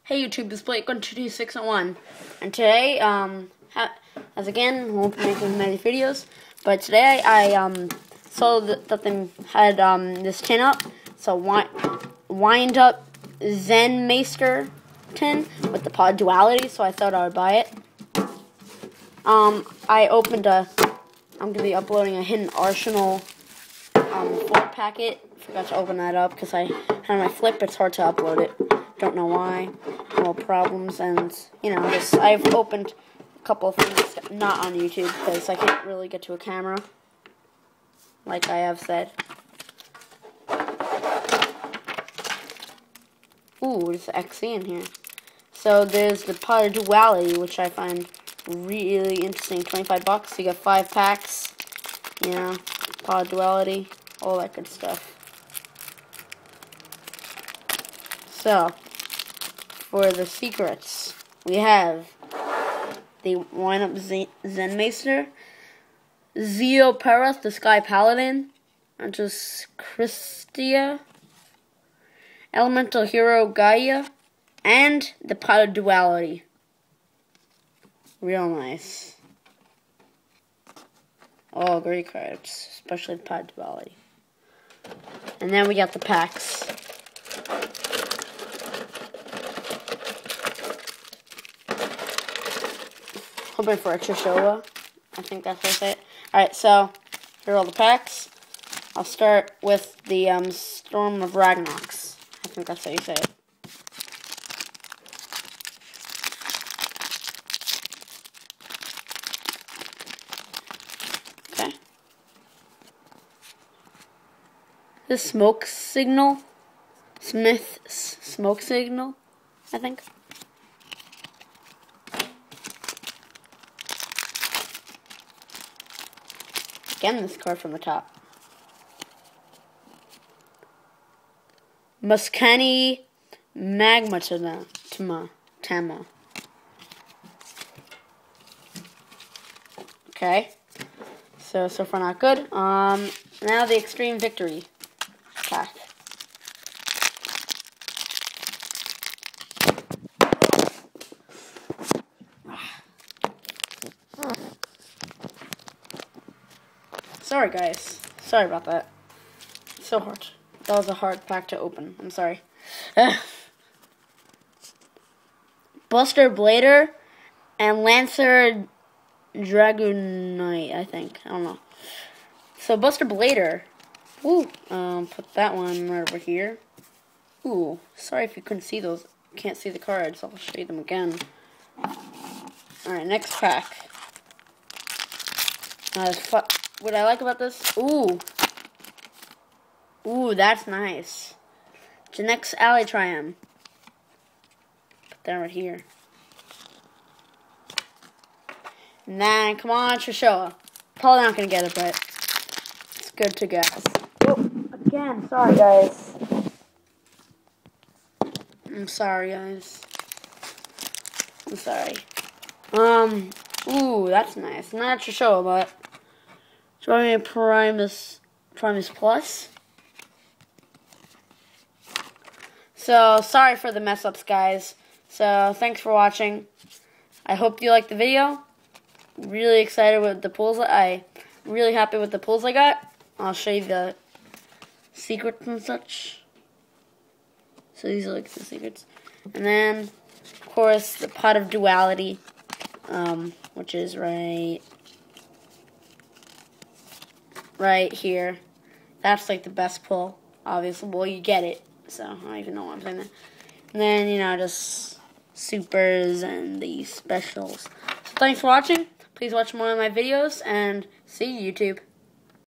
Hey YouTube, this is Blake12261, and today, as again, won't be making many videos, but today I saw that they had this tin up, so wind up zenmaister tin with the pod duality, so I thought I would buy it. I opened I'm going to be uploading a hidden arsenal 4 packet. Forgot to open that up because I had my flip. It's hard to upload it. Don't know why. No problems, and I've opened a couple of things not on YouTube because I can't really get to a camera, like I have said. Ooh, there's XC in here. So there's the pod duality, which I find really interesting. $25. You get 5 packs. Pod duality, all that good stuff. So, for the secrets, we have the wind up zenmaister, Zeopera, the Sky Paladin, just Christia, Elemental Hero Gaia, and the pod duality. Real nice. Oh, great cards, especially the pod duality. And then we got the packs. Hoping for a Chishola. I think that's what I say it. Alright, so here are all the packs. I'll start with the Storm of Ragnox. I think that's how you say it. Okay. The smoke signal. Smith's smoke signal, I think. Again, this card from the top. Muscani Tama. Okay. So far not good. Now the Extreme Victory pack. Sorry guys, sorry about that. It's so hard. That was a hard pack to open. I'm sorry. Buster Blader and Lancer Dragonite, I think. I don't know. So Buster Blader. Ooh. Put that one right over here. Ooh. Sorry if you couldn't see those. Can't see the cards. I'll show you them again. Alright, next pack. What I like about this, ooh, that's nice. Genex Alley Triumph. Put that right here. And then, come on, Trishoa. Probably not gonna get it, but it's good to guess. Oh, again, sorry guys. I'm sorry, guys. I'm sorry. Ooh, that's nice. Not Trishoa, but Join me Primus Plus. So, sorry for the mess ups, guys. So, thanks for watching. I hope you liked the video. Really excited with the pulls. Really happy with the pulls I got. I'll show you the secrets and such. So, these are like the secrets. And then, of course, the pot of duality, which is right here. That's like the best pull, obviously. Well, you get it, so I don't even know what I'm saying there. And then, just supers and the specials. So thanks for watching. Please watch more of my videos, and see you, YouTube.